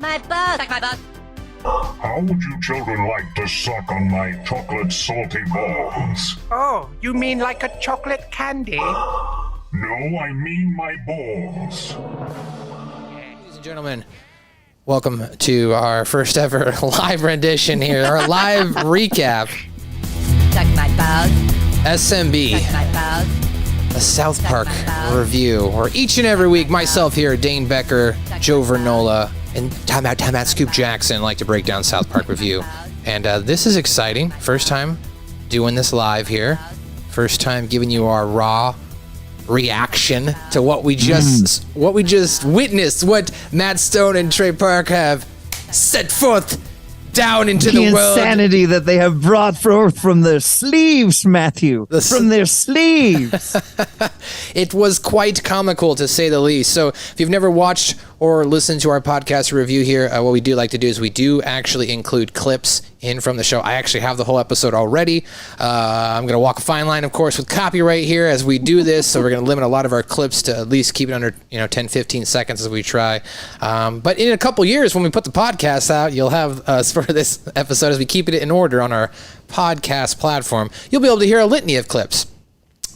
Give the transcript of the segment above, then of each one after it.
my bug. Suck my bug. How would you children like to suck on my chocolate salty balls? Oh, you mean like a chocolate candy? No, I mean my balls. Ladies and gentlemen, welcome to our first ever live rendition here, our live recap. Suck my bug. SMB, Suck my bug. a South Park review, where each and every week, myself here, Dane Becker, Joe Vernola, and Time Out Scoop Jackson like to break down South Park review. And this is exciting. First time doing this live here. First time giving you our raw reaction to what we just witnessed, what Matt Stone and Trey Park have set forth down into the world. Insanity that they have brought forth from their sleeves, Matthew. From their sleeves. It was quite comical, to say the least. So if you've never watched or listened to our podcast review here, what we do like to do is we do actually include clips in from the show. I actually have the whole episode already. I'm going to walk a fine line, of course, with copyright here as we do this. So we're going to limit a lot of our clips to at least keep it under 10, 15 seconds as we try. But in a couple years, when we put the podcast out, you'll have, for this episode, as we keep it in order on our podcast platform, you'll be able to hear a litany of clips.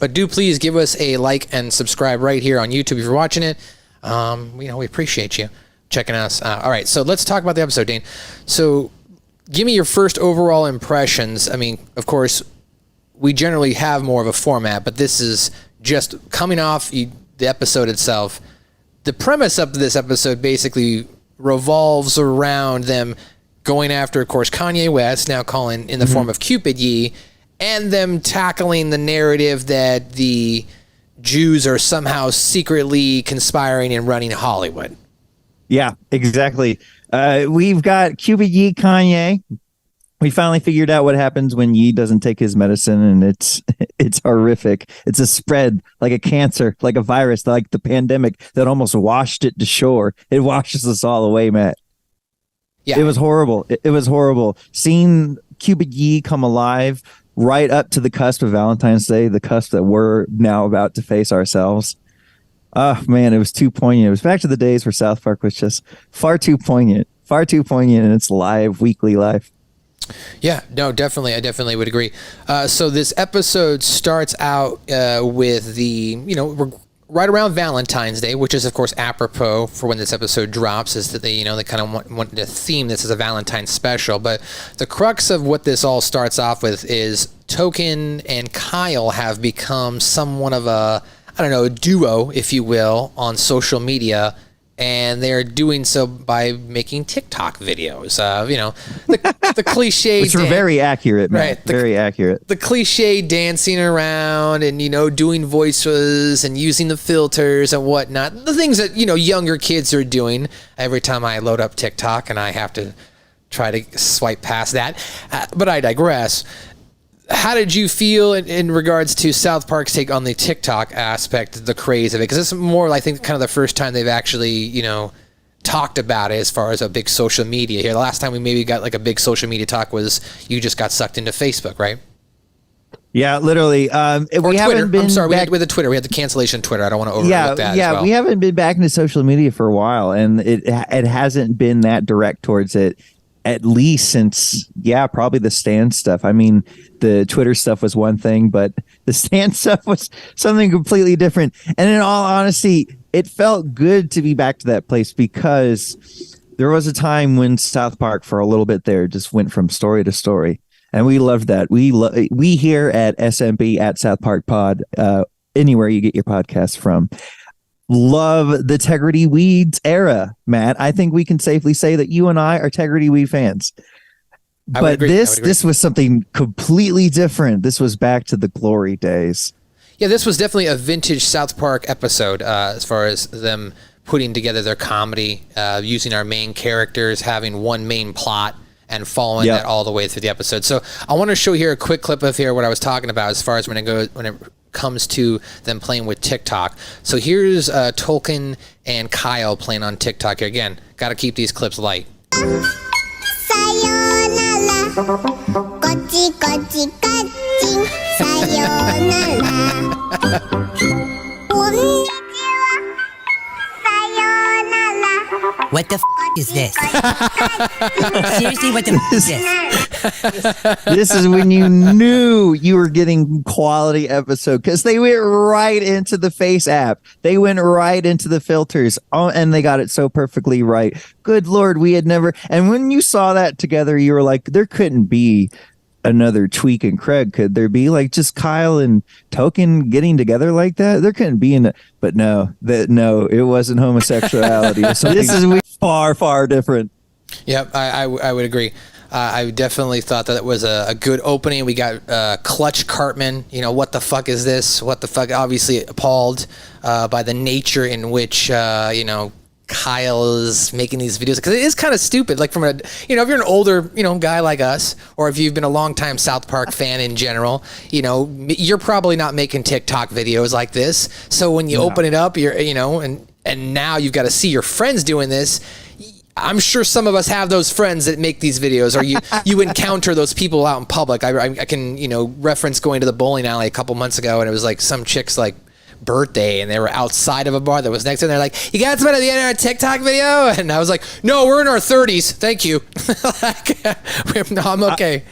But do please give us a like and subscribe right here on YouTube if you're watching it. We appreciate you checking us. All right, so let's talk about the episode, Dane. So give me your first overall impressions. I mean, of course, we generally have more of a format, but this is just coming off the episode itself. The premise of this episode basically revolves around them going after, of course, Kanye West, now calling in the form of Cupid, and them tackling the narrative that the Jews are somehow secretly conspiring and running Hollywood. Yeah, exactly. We've got Cupid, Kanye. We finally figured out what happens when Ye doesn't take his medicine, and it's horrific. It's a spread like a cancer, like a virus, like the pandemic that almost washed it to shore. It washes us all away, Matt. Yeah, it was horrible. It was horrible. Seeing Cupid Ye come alive right up to the cusp of Valentine's Day, the cusp that we're now about to face ourselves. Oh, man, it was too poignant. It was back to the days where South Park was just far too poignant in its weekly life. Yeah, no, definitely. I definitely would agree. So this episode starts out with we're right around Valentine's Day, which is, of course, apropos for when this episode drops, is that they kind of want to theme this as a Valentine's special. But the crux of what this all starts off with is Token and Kyle have become somewhat of a duo, if you will, on social media. And they're doing so by making TikTok videos. The cliche, which were very accurate, man. Right, very accurate. The cliche dancing around and doing voices and using the filters and whatnot. The things that younger kids are doing. Every time I load up TikTok, and I have to try to swipe past that. But I digress. How did you feel in regards to South Park's take on the TikTok aspect, the craze of it? Because it's more, I think, kind of the first time they've actually, talked about it as far as a big social media here. The last time we maybe got like a big social media talk was you just got sucked into Facebook, right? Yeah, literally. Or we Twitter. haven't been. I'm sorry, back... we had the Twitter. We had the cancellation Twitter. I don't want to overlook that. Yeah, as well. We haven't been back into social media for a while, and it hasn't been that direct towards it. At least since, probably the Stan stuff. I mean, the Twitter stuff was one thing, but the Stan stuff was something completely different. And in all honesty, it felt good to be back to that place, because there was a time when South Park for a little bit there just went from story to story. And we loved that. We here at SMB, at SouthParkPod, anywhere you get your podcasts from, love the Tegrity Weeds era, Matt. I think we can safely say that you and I are Tegrity Weed fans. But this was something completely different. This was back to the glory days. Yeah, this was definitely a vintage South Park episode as far as them putting together their comedy, using our main characters, having one main plot, and following that all the way through the episode. So I want to show here a quick clip of what I was talking about as far as when it comes to them playing with TikTok. So here's Tolkien and Kyle playing on TikTok here. Again, got to keep these clips light. Sayonara, kochi kochi kochi, sayonara. Konnichiwa, sayonara. What the is this? Seriously, what the is this? This is when you knew you were getting quality episode because they went right into the Face app. They went right into the filters. Oh, and they got it so perfectly right. Good Lord, we had never. And when you saw that together, you were like, there couldn't be another Tweak and Craig, could there be? Like just Kyle and Token getting together like that? There couldn't be but no, it wasn't homosexuality. So this is far, far different. Yep, I would agree. I definitely thought that it was a good opening. We got Clutch Cartman. You know, what the fuck is this? What the fuck? Obviously appalled by the nature in which, Kyle is making these videos, because it is kind of stupid. Like if you're an older, guy like us, or if you've been a longtime South Park fan in general, you're probably not making TikTok videos like this. So when you open it up, and now you've got to see your friends doing this. I'm sure some of us have those friends that make these videos, or you encounter those people out in public. I can, reference going to the bowling alley a couple months ago, and it was like some chick's like birthday, and they were outside of a bar that was next to them. They're like, "You got somebody at the end of our TikTok video?" And I was like, "No, we're in our 30s. Thank you." No, I'm okay.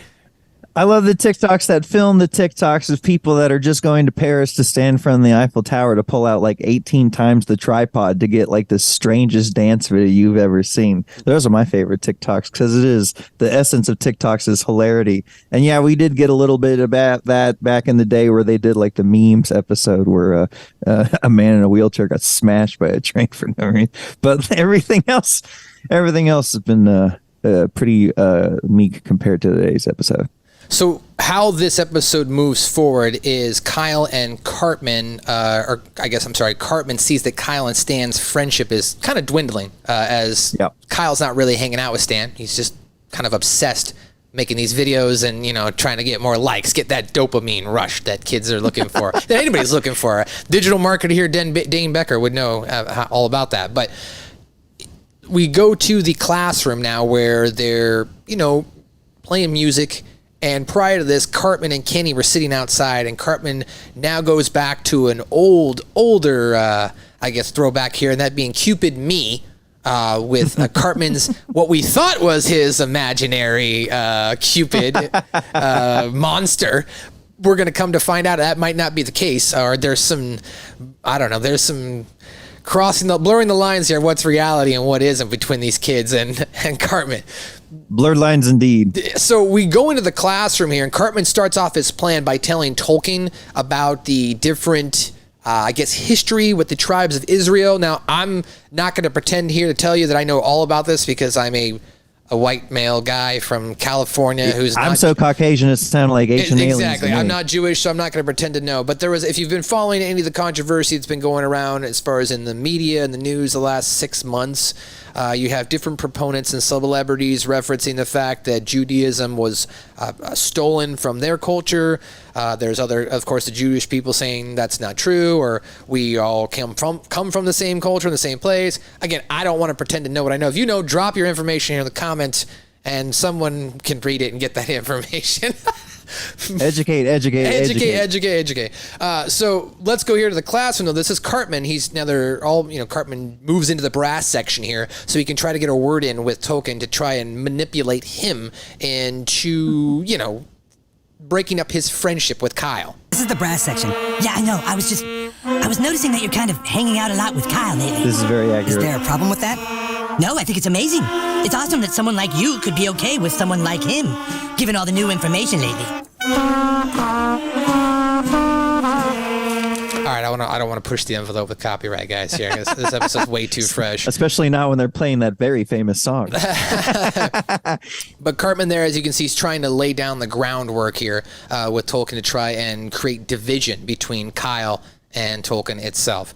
I love the TikToks that film the TikToks of people that are just going to Paris to stand in front of the Eiffel Tower to pull out like 18 times the tripod to get like the strangest dance video you've ever seen. Those are my favorite TikToks because it is the essence of TikToks is hilarity. And yeah, we did get a little bit about that back in the day where they did like the memes episode where a man in a wheelchair got smashed by a train for no reason. But everything else has been pretty meek compared to today's episode. So how this episode moves forward is Kyle and Cartman, Cartman sees that Kyle and Stan's friendship is kind of dwindling as Kyle's not really hanging out with Stan. He's just kind of obsessed making these videos and, trying to get more likes, get that dopamine rush that kids are looking for, that anybody's looking for. Digital marketer here, Dane Becker, would know all about that. But we go to the classroom now where they're, playing music. And prior to this, Cartman and Kenny were sitting outside, and Cartman now goes back to an older, throwback here, and that being Cupid Me, with Cartman's, what we thought was his imaginary Cupid monster. We're going to come to find out that might not be the case, or there's some blurring the lines here, what's reality and what isn't between these kids and Cartman. Blurred lines indeed. So we go into the classroom here, and Cartman starts off his plan by telling Tolkien about the different, history with the tribes of Israel. Now, I'm not going to pretend here to tell you that I know all about this because I'm a white male guy from California who's I'm so Caucasian it sounded like Asian aliens. Exactly. I'm not Jewish, so I'm not going to pretend to know. But if you've been following any of the controversy that's been going around as far as in the media and the news the last 6 months, you have different proponents and celebrities referencing the fact that Judaism was stolen from their culture. There's of course, the Jewish people saying that's not true, or we all come from the same culture in the same place. Again, I don't want to pretend to know what I know. If you know, drop your information here in the comments, and someone can read it and get that information. Educate. So let's go here to the classroom. This is Cartman. Cartman moves into the brass section here so he can try to get a word in with Tolkien to try and manipulate him into, breaking up his friendship with Kyle. This is the brass section. Yeah, I know. I was noticing that you're kind of hanging out a lot with Kyle lately. This is very accurate. Is there a problem with that? No, I think it's amazing. It's awesome that someone like you could be okay with someone like him, given all the new information lately. All right, I don't want to push the envelope with copyright, guys. Here, this episode's way too fresh. Especially not when they're playing that very famous song. But Cartman there, as you can see, is trying to lay down the groundwork here with Tolkien to try and create division between Kyle and Tolkien itself.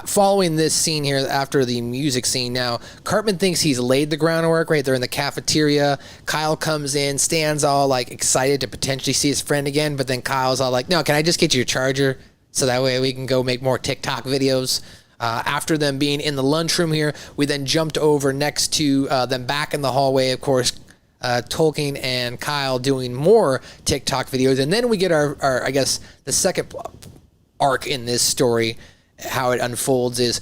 Following this scene here, after the music scene now, Cartman thinks he's laid the groundwork, right? They're in the cafeteria. Kyle comes in, Stan's all like excited to potentially see his friend again, but then Kyle's all like, no, can I just get you your charger so that way we can go make more TikTok videos? After them being in the lunchroom here, we then jumped over next to them back in the hallway, of course, Tolkien and Kyle doing more TikTok videos. And then we get our the second arc in this story. How it unfolds is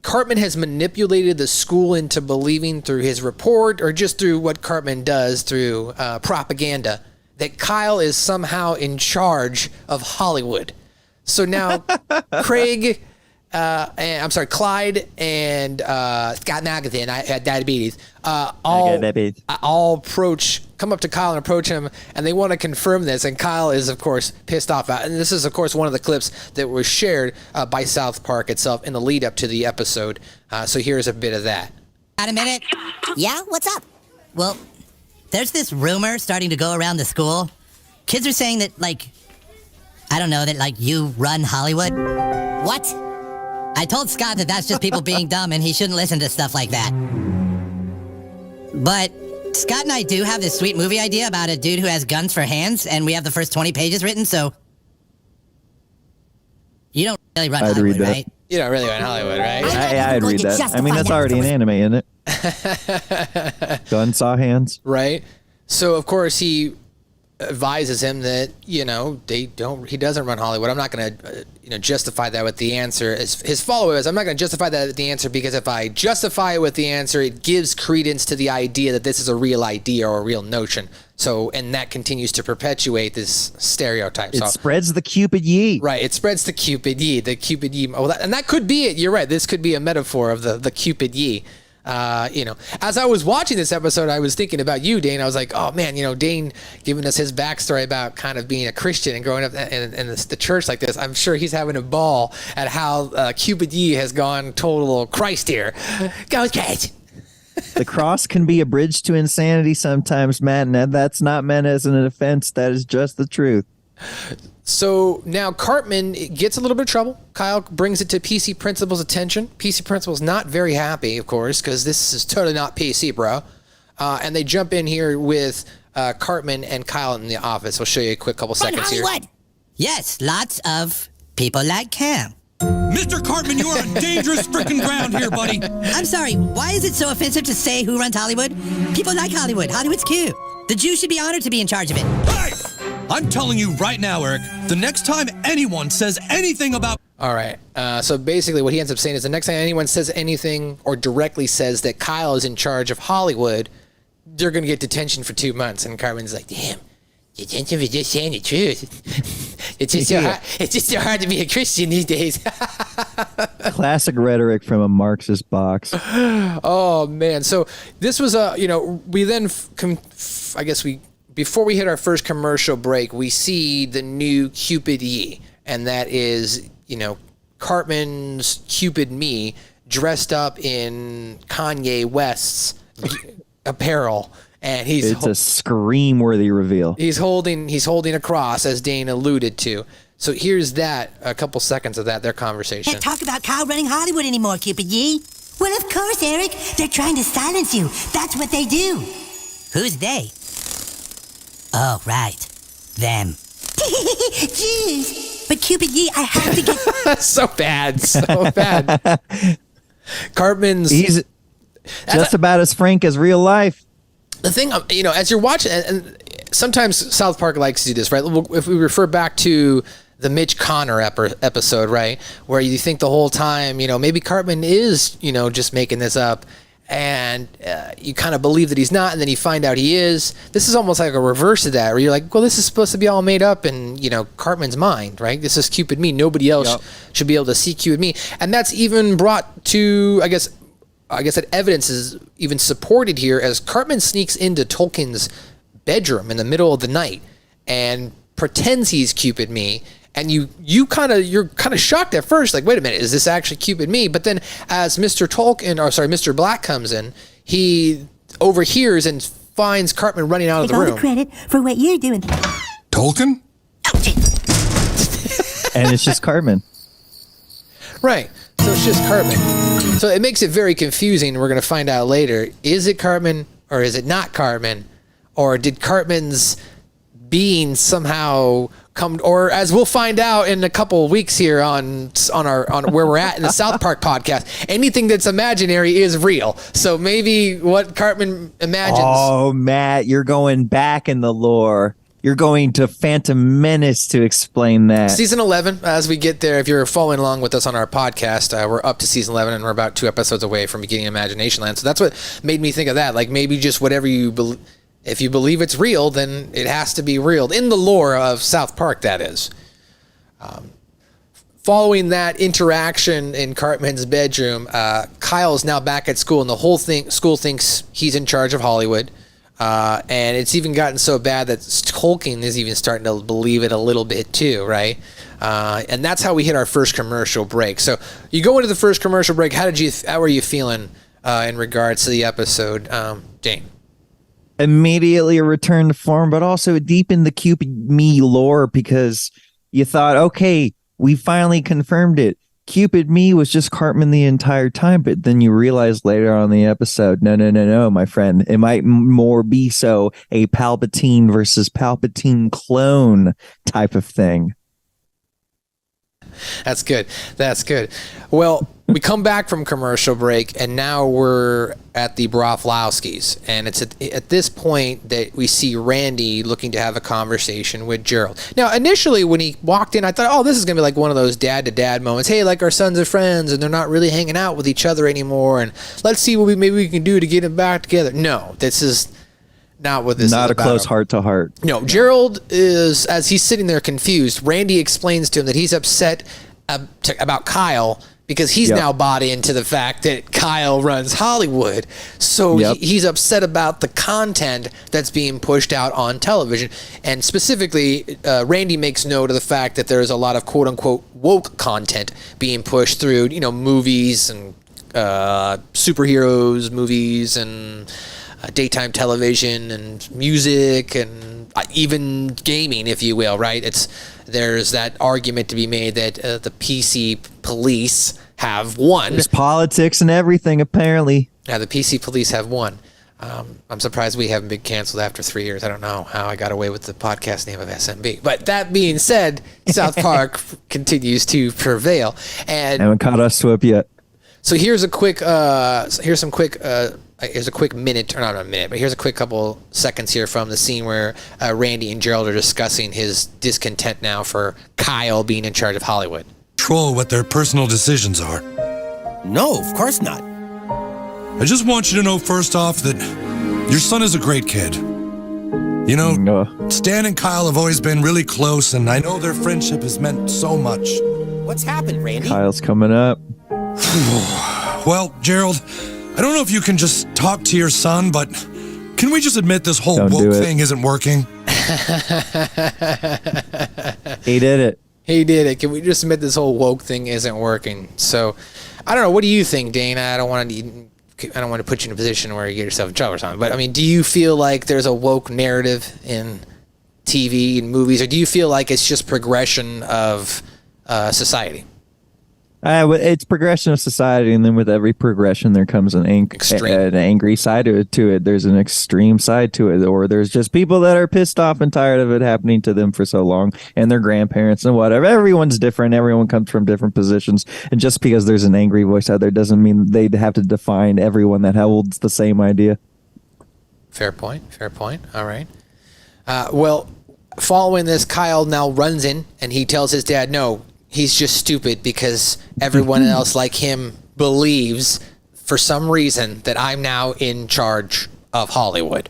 Cartman has manipulated the school into believing through his report or just through what Cartman does through propaganda that Kyle is somehow in charge of Hollywood. So now Clyde and Scott Magathon, I had diabetes, all come up to Kyle and approach him, and they want to confirm this, and Kyle is, of course, pissed off. And this is, of course, one of the clips that was shared by South Park itself in the lead up to the episode. So here's a bit of that. Got a minute? Yeah, what's up? Well, there's this rumor starting to go around the school. Kids are saying that, you run Hollywood. What? I told Scott that that's just people being dumb and he shouldn't listen to stuff like that. But Scott and I do have this sweet movie idea about a dude who has guns for hands, and we have the first 20 pages written, so... You don't really run Hollywood, right? You don't really run Hollywood, right? I'd read that. I mean, that's already an anime, isn't it? Gun saw hands. Right. So, of course, he advises him that, he doesn't run Hollywood. I'm not going to, justify that with the answer. His follow-up is, I'm not going to justify that with the answer because if I justify it with the answer, it gives credence to the idea that this is a real idea or a real notion. So, and that continues to perpetuate this stereotype. It spreads the Cupid Yee. Right. It spreads the Cupid Yee. The Cupid Yee. Oh, and that could be it. You're right. This could be a metaphor of the Cupid Yee. As I was watching this episode, I was thinking about you, Dane. I was like, oh man, Dane giving us his backstory about kind of being a Christian and growing up in the church like this. I'm sure he's having a ball at how Cupid Yee has gone total Christ here. Go Christ. The cross can be a bridge to insanity sometimes, Matt, and that's not meant as an offense. That is just the truth. So now Cartman gets a little bit of trouble. Kyle brings it to PC Principal's attention. PC Principal's not very happy, of course, because this is totally not PC, bro. And they jump in here with Cartman and Kyle in the office. I'll show you a quick couple seconds here. Yes, lots of people like Cam. Mr. Cartman, you are on dangerous frickin' ground here, buddy. I'm sorry, why is it so offensive to say who runs Hollywood? People like Hollywood. Hollywood's cute. The Jews should be honored to be in charge of it. Hey! I'm telling you right now, Eric, the next time anyone says anything about... All right. So basically what he ends up saying is the next time anyone says anything or directly says that Kyle is in charge of Hollywood, they're going to get detention for 2 months. And Cartman's like, damn, detention for just saying the truth. It's just so hard to be a Christian these days. Classic rhetoric from a Marxist box. Oh, man. So this was we then, before we hit our first commercial break, we see the new Cupid Yee, and that is, Cartman's Cupid Me dressed up in Kanye West's apparel, and it's a scream-worthy reveal. He's holding a cross, as Dane alluded to. So here's a couple seconds of their conversation. Can't talk about Kyle running Hollywood anymore, Cupid Yee. Well, of course, Eric. They're trying to silence you. That's what they do. Who's they? Oh, right. Them. Jeez. But Cupid Yee, I have to get... So bad. Cartman's... He's just about as frank as real life. The thing, as you're watching, and sometimes South Park likes to do this, right? If we refer back to the Mitch Connor episode, right, where you think the whole time, maybe Cartman is, just making this up, and you kind of believe that he's not, and then you find out he is. This is almost like a reverse of that, where you're like, well, this is supposed to be all made up in, Cartman's mind, right? This is Cupid Me. Nobody else should be able to see Cupid Me. And that's even brought to, I guess that evidence is even supported here as Cartman sneaks into Tolkien's bedroom in the middle of the night and pretends he's Cupid Me. And you're kind of shocked at first, like, wait a minute, is this actually Cupid Me? But then as Mr. Black comes in, he overhears and finds Cartman running out of the room. Take all the credit for what you're doing. Tolkien? And it's just Cartman. Right. So it's just Cartman. So it makes it very confusing. We're going to find out later. Is it Cartman or is it not Cartman? Or did Cartman's being somehow come, or as we'll find out in a couple of weeks here on where we're at in the South Park podcast, anything that's imaginary is real. So maybe what Cartman imagines. Oh, Matt, you're going back in the lore. you're going to Phantom Menace to explain that. Season 11, as we get there, if you're following along with us on our podcast, we're up to season 11 and we're about 2 episodes away from beginning Imagination Land. So that's what made me think of that. Like maybe just whatever you believe, if you believe it's real, then it has to be real. In the lore of South Park, that is. Following that interaction in Cartman's bedroom, Kyle's now back at school and the whole school thinks he's in charge of Hollywood. And it's even gotten so bad that Tolkien is even starting to believe it a little bit too, right? And that's how we hit our first commercial break. So you go into the first commercial break. How were you feeling in regards to the episode, Jane? Immediately a return to form, but also it deepened the Cupid me lore because you thought, okay, we finally confirmed it. Cupid me was just Cartman the entire time, but then you realize later on in the episode, no, my friend, it might more be so a Palpatine versus Palpatine clone type of thing. That's good. Well, we come back from commercial break, and now we're at the Broflovskis, and it's at this point that we see Randy looking to have a conversation with Gerald. Now, initially, when he walked in, I thought, oh, this is going to be like one of those dad-to-dad moments. Hey, like our sons are friends, and they're not really hanging out with each other anymore, and let's see what maybe we can do to get them back together. No, this is not what this is about. Not a close heart-to-heart. No, Gerald is, as he's sitting there confused, Randy explains to him that he's upset about Kyle because he's now bought into the fact that Kyle runs Hollywood. So he's upset about the content that's being pushed out on television. And specifically, Randy makes note of the fact that there's a lot of quote-unquote woke content being pushed through, movies and superheroes movies and daytime television and music and even gaming, if you will, right? There's that argument to be made that the PC police have won. There's politics and everything, apparently. Yeah, the PC police have won. I'm surprised we haven't been canceled after 3 years. I don't know how I got away with the podcast name of SMB. But that being said, South Park continues to prevail. And haven't caught us to up yet. So here's a quick minute, or not a minute, but here's a quick couple seconds here from the scene where Randy and Gerald are discussing his discontent now for Kyle being in charge of Hollywood. Control what their personal decisions are. No, of course not. I just want you to know first off that your son is a great kid. Stan and Kyle have always been really close, and I know their friendship has meant so much. What's happened, Randy? Kyle's coming up. Well, Gerald, I don't know if you can just talk to your son, but can we just admit this whole woke thing isn't working? He did it. Can we just admit this whole woke thing isn't working? So, I don't know. What do you think, Dana? I don't want to put you in a position where you get yourself in trouble or something. But I mean, do you feel like there's a woke narrative in TV and movies, or do you feel like it's just progression of society? It's progression of society, and then with every progression, there comes an angry side to it. There's an extreme side to it, or there's just people that are pissed off and tired of it happening to them for so long, and their grandparents and whatever. Everyone's different. Everyone comes from different positions, and just because there's an angry voice out there doesn't mean they'd have to define everyone that holds the same idea. Fair point. All right. Well, following this, Kyle now runs in, and he tells his dad, no, he's just stupid because everyone else like him believes for some reason that I'm now in charge of Hollywood.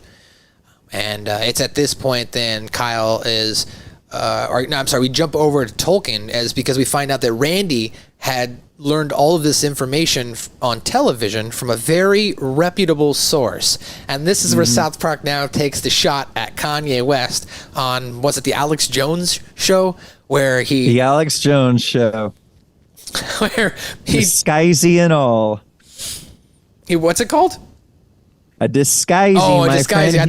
And it's at this point then Kyle is, we jump over to Tolkien because we find out that Randy had learned all of this information on television from a very reputable source. And this is where South Park now takes the shot at Kanye West on, was it the Alex Jones show? The Alex Jones show. Where disguisey and all. What's it called? A disguisey. Oh, a disguisey. I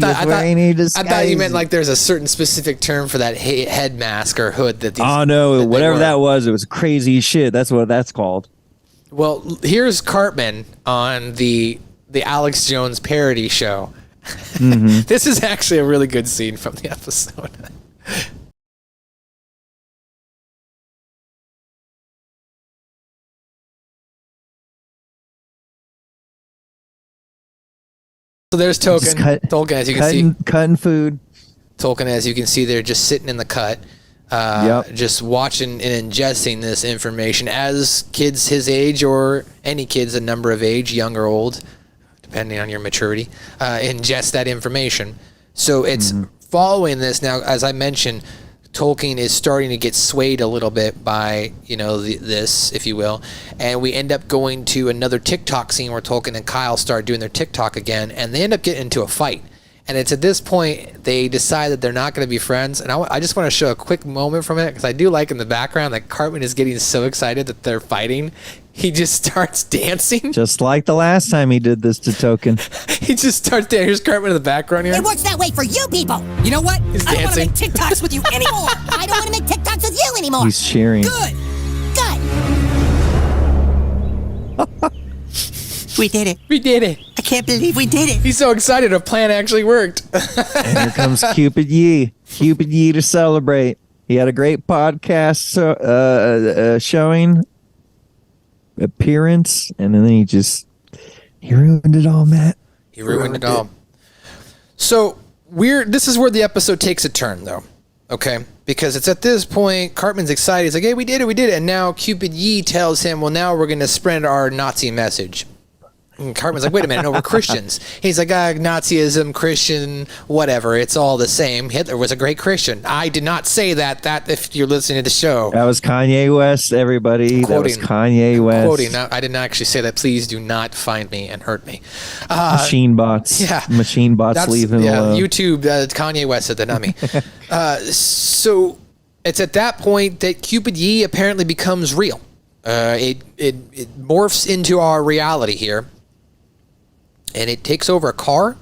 thought you meant like there's a certain specific term for that head mask or hood that these. Oh no, whatever that was, it was crazy shit. That's what that's called. Well, here's Cartman on the Alex Jones parody show. This is actually a really good scene from the episode. So there's Tolkien, as you can see. Cutting food. Tolkien, as you can see there, just sitting in the cut, just watching and ingesting this information as kids his age, or any kids a number of age, young or old, depending on your maturity, ingest that information. So it's following this now, as I mentioned, Tolkien is starting to get swayed a little bit by, this, if you will. And we end up going to another TikTok scene where Tolkien and Kyle start doing their TikTok again, and they end up getting into a fight. And it's at this point they decide that they're not going to be friends. And I just want to show a quick moment from it, because I do like in the background that Cartman is getting so excited that they're fighting. He just starts dancing. Just like the last time he did this to Token. He just starts dancing. Here's Cartman in the background here. It works that way for you people. You know what? He's I don't want to dancing. make TikToks with you anymore. I don't want to make TikToks with you anymore. He's cheering. Good. Good. We did it. We did it. I can't believe we did it. He's so excited a plan actually worked. And here comes Cupid Yee. Cupid Yee to celebrate. He had a great podcast showing appearance, and then he ruined it all, Matt. He ruined it all. So this is where the episode takes a turn, though. Okay, because it's at this point Cartman's excited. He's like, "Hey, we did it!" And now Cupid Yee tells him, "Well, now we're going to spread our Nazi message." And Cartman's like, "Wait a minute, no, we're Christians." He's like, Nazism, Christian, whatever, it's all the same. Hitler was a great Christian. I did not say that if you're listening to the show. That was Kanye West, everybody. Quoting, that was Kanye West. Quoting. No, I didn't actually say that. Please do not find me and hurt me. Machine bots. Yeah. Machine bots leave him alone. YouTube, Kanye West said that, not me. So it's at that point that Cupid Yee apparently becomes real. It morphs into our reality here. And it takes over a car,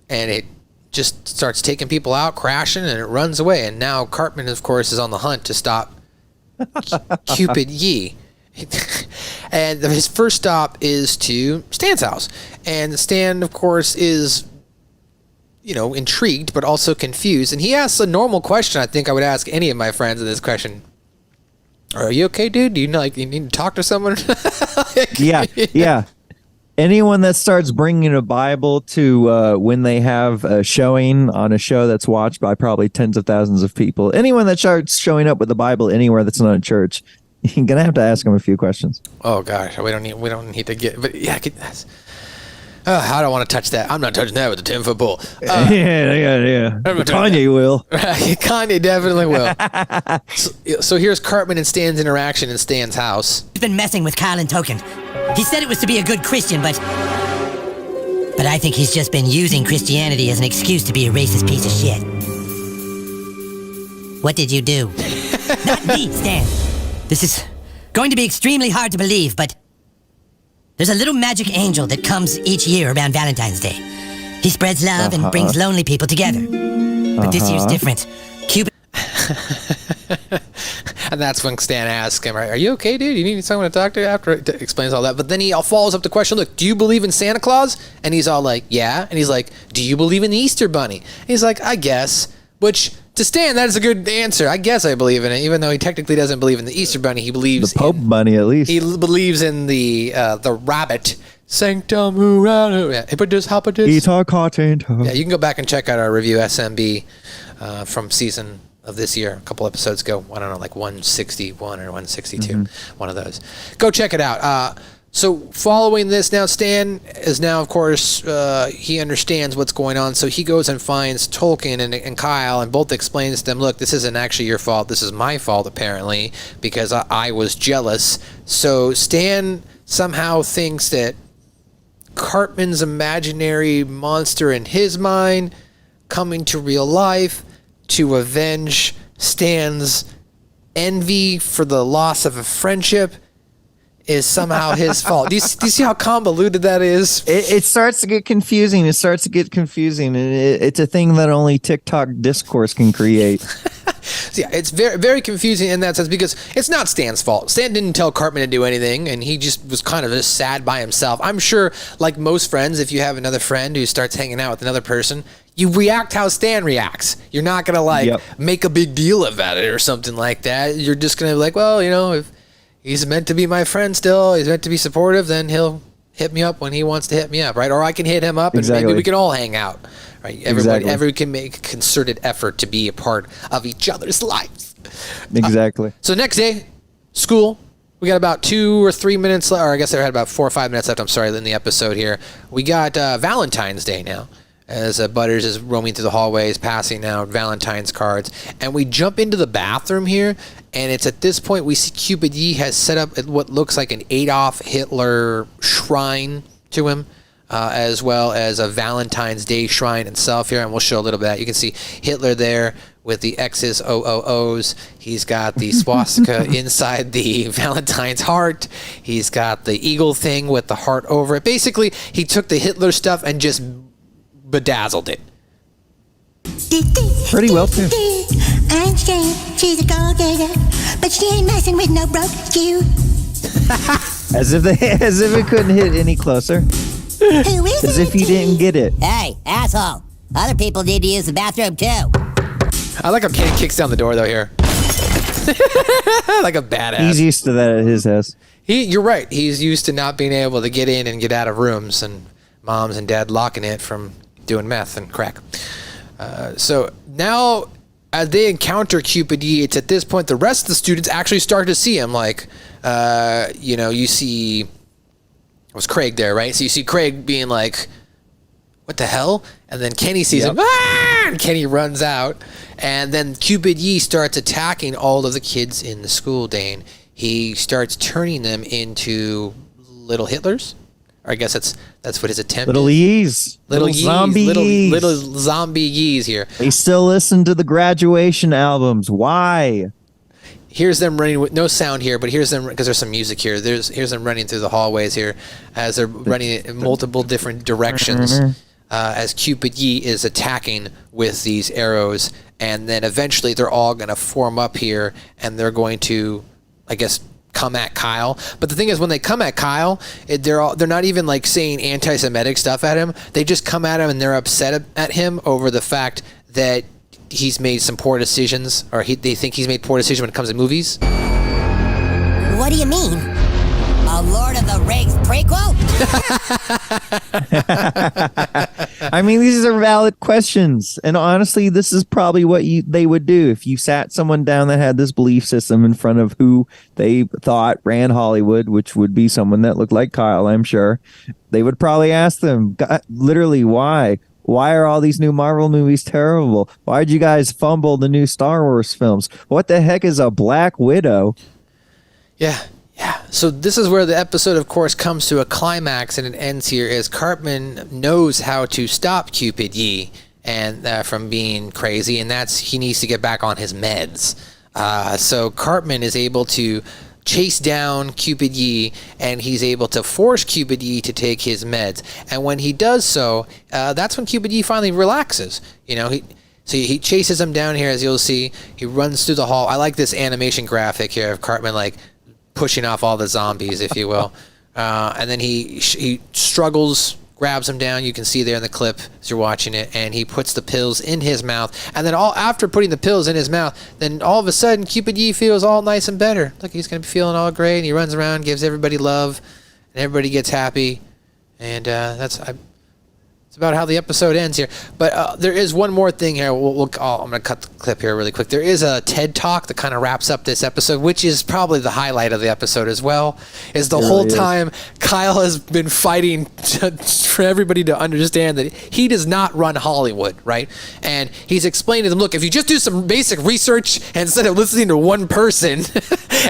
and it just starts taking people out, crashing, and it runs away. And now Cartman, of course, is on the hunt to stop Cupid Yee. And his first stop is to Stan's house. And Stan, of course, is, intrigued, but also confused. And he asks a normal question I think I would ask any of my friends in this question. Are you okay, dude? Do you need to talk to someone? Yeah. Anyone that starts bringing a Bible to when they have a showing on a show that's watched by probably tens of thousands of people, anyone that starts showing up with a Bible anywhere that's not a church, you're gonna have to ask them a few questions. Oh gosh, we don't need to get. But yeah, I don't want to touch that. I'm not touching that with a 10-foot pole. Yeah. Kanye will. Kanye definitely will. So here's Cartman and Stan's interaction in Stan's house. He's been messing with Kyle and Token. He said it was to be a good Christian, but I think he's just been using Christianity as an excuse to be a racist piece of shit. What did you do? Not me, Stan. This is going to be extremely hard to believe, but there's a little magic angel that comes each year around Valentine's Day. He spreads love and brings lonely people together. But this year's different. Cupid... And that's when Stan asks him, are you okay, dude? You need someone to talk to after it explains all that. But then he follows up the question, look, do you believe in Santa Claus? And he's all like, yeah. And he's like, do you believe in the Easter Bunny? And he's like, I guess. Which, to Stan, that is a good answer. I guess I believe in it. Even though he technically doesn't believe in the Easter Bunny, he believes the Pope Bunny, at least. He believes in the rabbit. Sanctum Hurrah. Yeah, you can go back and check out our review, SMB, from season of this year, a couple episodes ago. I don't know, like 161 or 162, one of those. Go check it out. So following this now, Stan is now, of course, he understands what's going on. So he goes and finds Tolkien and Kyle and both explains to them, look, this isn't actually your fault. This is my fault, apparently, because I was jealous. So Stan somehow thinks that Cartman's imaginary monster in his mind coming to real life to avenge Stan's envy for the loss of a friendship is somehow his fault. Do you see how convoluted that is? It starts to get confusing. And it's a thing that only TikTok discourse can create. So yeah, it's very, very confusing in that sense because it's not Stan's fault. Stan didn't tell Cartman to do anything, and he just was kind of just sad by himself. I'm sure, like most friends, if you have another friend who starts hanging out with another person, you react how Stan reacts. You're not going to, make a big deal about it or something like that. You're just going to be like, well, if he's meant to be my friend still, he's meant to be supportive, then he'll hit me up when he wants to hit me up, right? Or I can hit him up, and Exactly. maybe we can all hang out, right? Everybody Exactly. can make a concerted effort to be a part of each other's lives. Exactly. So next day, school. We got about 2 or 3 minutes left, or I guess I had about 4 or 5 minutes left. I'm sorry, in the episode here. We got Valentine's Day now, as Butters is roaming through the hallways, passing out Valentine's cards. And we jump into the bathroom here, and it's at this point we see Cupid Yee has set up what looks like an Adolf Hitler shrine to him, as well as a Valentine's Day shrine itself here, and we'll show a little bit. You can see Hitler there with the X's, OOOs. He's got the swastika inside the Valentine's heart. He's got the eagle thing with the heart over it. Basically, he took the Hitler stuff and just bedazzled it. Pretty well, too. I'm saying she's a gold digger, but she ain't messing with no broke you. As if it couldn't hit any closer. Who is As it? if you didn't get it. Hey, asshole. Other people need to use the bathroom too. I like how Kenny kicks down the door, though, here. Like a badass. He's used to that at his house. You're right. He's used to not being able to get in and get out of rooms, and moms and dad locking it from doing meth and crack. So now, as they encounter Cupid Yee, it's at this point the rest of the students actually start to see him. Like, you see, it was Craig there, right? So you see Craig being like, what the hell? And then Kenny sees him, and Kenny runs out. And then Cupid Yee starts attacking all of the kids in the school, Dane. He starts turning them into little Hitlers. Or I guess that's what his attempt Little is. Yees. Little Yees. Yees. Zombie Yees. Little zombie Yees here. They still listen to the graduation albums. Why? Here's them running with no sound here, but here's them because there's some music here. Here's them running through the hallways here as they're running in multiple different directions. As Cupid Yee is attacking with these arrows, and then eventually they're all going to form up here, and they're going to, I guess, come at Kyle. But the thing is, when they come at Kyle, they're not even like saying anti-Semitic stuff at him. They just come at him and they're upset at him over the fact that he's made some poor decisions, or they think he's made poor decisions when it comes to movies. What do you mean? A Lord of the Rings prequel? I mean, these are valid questions. And honestly, this is probably what they would do if you sat someone down that had this belief system in front of who they thought ran Hollywood, which would be someone that looked like Kyle, I'm sure. They would probably ask them, literally, why? Why are all these new Marvel movies terrible? Why'd you guys fumble the new Star Wars films? What the heck is a Black Widow? Yeah. So this is where the episode, of course, comes to a climax, and it ends here as Cartman knows how to stop Cupid Yee and from being crazy, and that's he needs to get back on his meds. So Cartman is able to chase down Cupid Yee, and he's able to force Cupid Yee to take his meds. And when he does so, that's when Cupid Yee finally relaxes. He chases him down here, as you'll see. He runs through the hall. I like this animation graphic here of Cartman like pushing off all the zombies, if you will. And then he struggles, grabs him down. You can see there in the clip as you're watching it, and he puts the pills in his mouth. And then after putting the pills in his mouth, then all of a sudden Cupid Yee feels all nice and better. Look, he's going to be feeling all great, and he runs around, gives everybody love, and everybody gets happy. And that's about how the episode ends here. But there is one more thing here. I'm going to cut the clip here really quick. There is a TED Talk that kind of wraps up this episode, which is probably the highlight of the episode as well. Is the whole time Kyle has been fighting for everybody to understand that he does not run Hollywood, right? And he's explained to them, look, if you just do some basic research instead of listening to one person,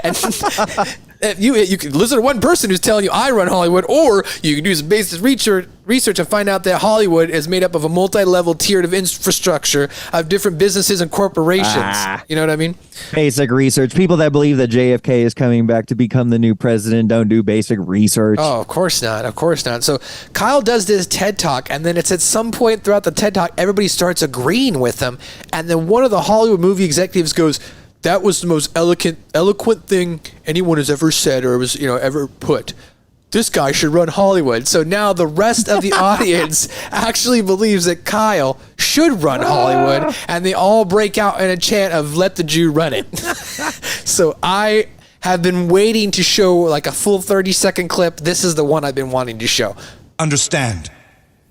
and you can listen to one person who's telling you I run Hollywood, or you can do some basic research and find out that Hollywood is made up of a multi-level tiered of infrastructure of different businesses and corporations. You know what I mean? Basic research. People that believe that JFK is coming back to become the new president don't do basic research. Oh, of course not. Of course not. So Kyle does this TED Talk, and then it's at some point throughout the TED Talk, everybody starts agreeing with him. And then one of the Hollywood movie executives goes, that was the most eloquent thing anyone has ever said or was, ever put. This guy should run Hollywood. So now the rest of the audience actually believes that Kyle should run Hollywood, and they all break out in a chant of "Let the Jew run it." So I have been waiting to show like a full 30-second clip. This is the one I've been wanting to show. Understand.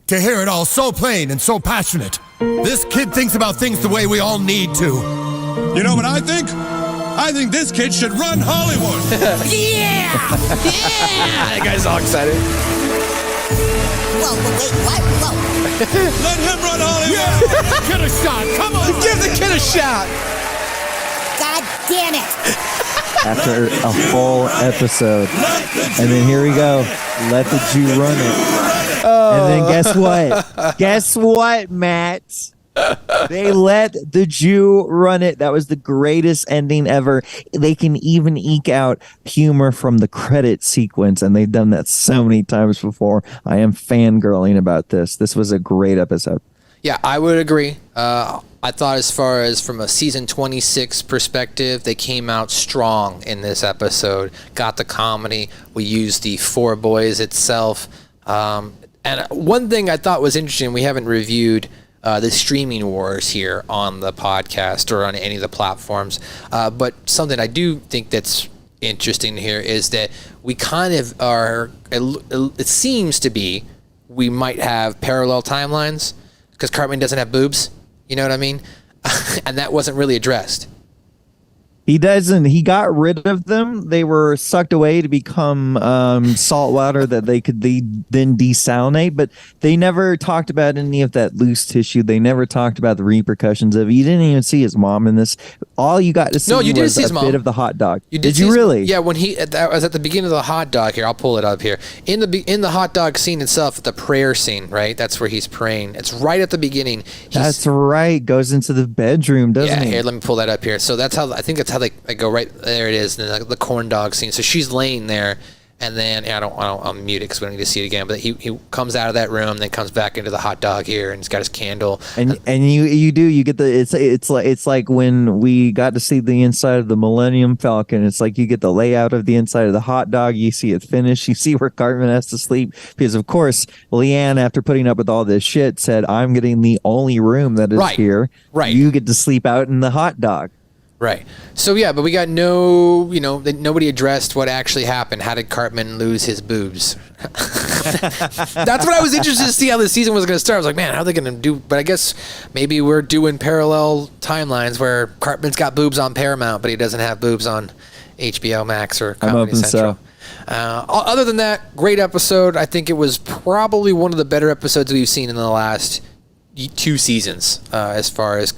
To hear it all so plain and so passionate. This kid thinks about things the way we all need to. You know what I think? I think this kid should run Hollywood. Yeah! That guy's all excited. Whoa, wait, what? Whoa. Let him run Hollywood. Yeah! Get a shot, come on! Give the kid a shot. God damn it. After a full episode. And then here we go. Let the Jew run it. And then guess what? Guess what, Matt? They let the Jew run it. That was the greatest ending ever. They can even eke out humor from the credit sequence, and they've done that so many times before. I am fangirling about this. This was a great episode. Yeah, I would agree. I thought as far as from a season 26 perspective, they came out strong in this episode. Got the comedy. We used the Four Boys itself. And one thing I thought was interesting, we haven't reviewed the streaming wars here on the podcast or on any of the platforms. But something I do think that's interesting here is that we kind of are, it seems to be, we might have parallel timelines because Cartman doesn't have boobs. You know what I mean? And that wasn't really addressed. He doesn't. He got rid of them. They were sucked away to become salt water that they could then desalinate. But they never talked about any of that loose tissue. They never talked about the repercussions of it. You didn't even see his mom in this. All you got to see was a bit of the hot dog. Did you really? Yeah, when that was at the beginning of the hot dog here. I'll pull it up here. In the hot dog scene itself, the prayer scene, right? That's where he's praying. It's right at the beginning. That's right. Goes into the bedroom, doesn't he? Yeah, here, let me pull that up here. So that's how, I think that's how they go right there. It is, and then the corn dog scene. So she's laying there, and then I'll mute it because we don't need to see it again. But he comes out of that room, then comes back into the hot dog here, and he's got his candle. And you get the it's like when we got to see the inside of the Millennium Falcon. It's like you get the layout of the inside of the hot dog. You see it finished. You see where Cartman has to sleep because of course Leanne, after putting up with all this shit, said, "I'm getting the only room that is here. Right, you get to sleep out in the hot dog." Right. So yeah, but we got nobody addressed what actually happened. How did Cartman lose his boobs? That's what I was interested to see how the season was going to start. I was like, man, how are they going to do? But I guess maybe we're doing parallel timelines where Cartman's got boobs on Paramount, but he doesn't have boobs on HBO Max or Comedy Central. Other than that, great episode. I think it was probably one of the better episodes we've seen in the last 2 seasons as far as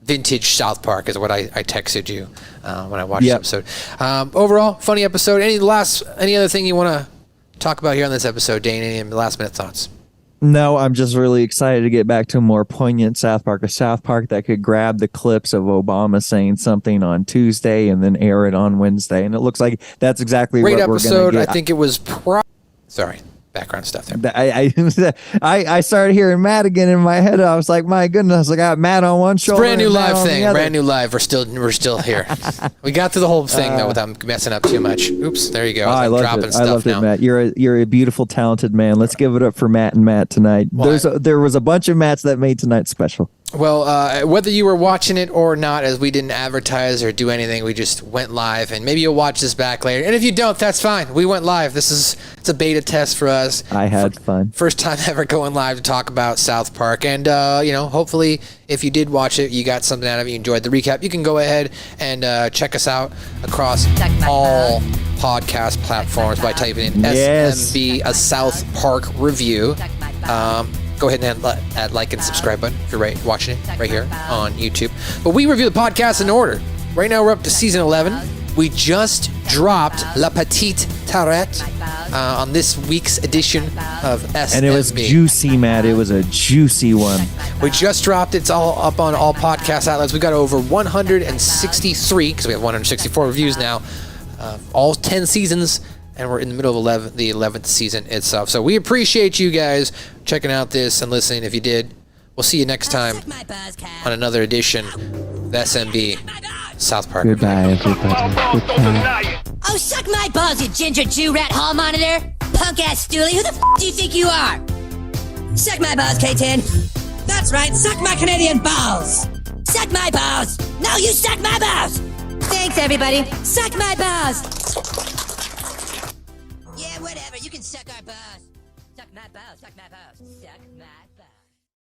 vintage South Park is what I texted you when I watched the episode. Overall, funny episode. Any other thing you want to talk about here on this episode, Dane? Any last minute thoughts? No, I'm just really excited to get back to a more poignant South Park, a South Park that could grab the clips of Obama saying something on Tuesday and then air it on Wednesday. And it looks like that's exactly what we're going to get. Great episode. I think it was sorry. Background stuff there. I started hearing Matt again in my head. I was like, my goodness, I got Matt on one shoulder. Brand new live thing. Brand new live. We're still here. We got through the whole thing though without messing up too much. Oops, there you go. I loved it. I loved it, Matt. You're a beautiful, talented man. Let's give it up for Matt and Matt tonight. There was a bunch of Matts that made tonight special. Well, whether you were watching it or not, as we didn't advertise or do anything, we just went live, and maybe you'll watch this back later. And if you don't, that's fine. We went live. It's a beta test for us. I had fun. First time ever going live to talk about South Park, and hopefully, if you did watch it, you got something out of it. You enjoyed the recap. You can go ahead and check us out across all podcast platforms by typing in SMB, a South Park review. Go ahead and hit that like and subscribe button if you're watching it right here on YouTube. But we review the podcast in order. Right now we're up to season 11. We just dropped La Petite Tarette on this week's edition of SMB. And it was juicy, Matt. It was a juicy one. We just dropped it. It's all up on all podcast outlets. We've got over 163, because we have 164 reviews now, all 10 seasons. And we're in the middle of the 11th season itself. So we appreciate you guys checking out this and listening. If you did, we'll see you next time on another edition of SMB South Park. Goodbye, everybody. Goodbye. Oh, suck my balls, you ginger Jew rat hall monitor. Punk-ass stoolie, who the do you think you are? Suck my balls, K-10. That's right, suck my Canadian balls. Suck my balls. No, you suck my balls. Thanks, everybody. Suck my balls. Yeah, whatever. You can suck our balls. Suck my balls. Suck my balls. Suck my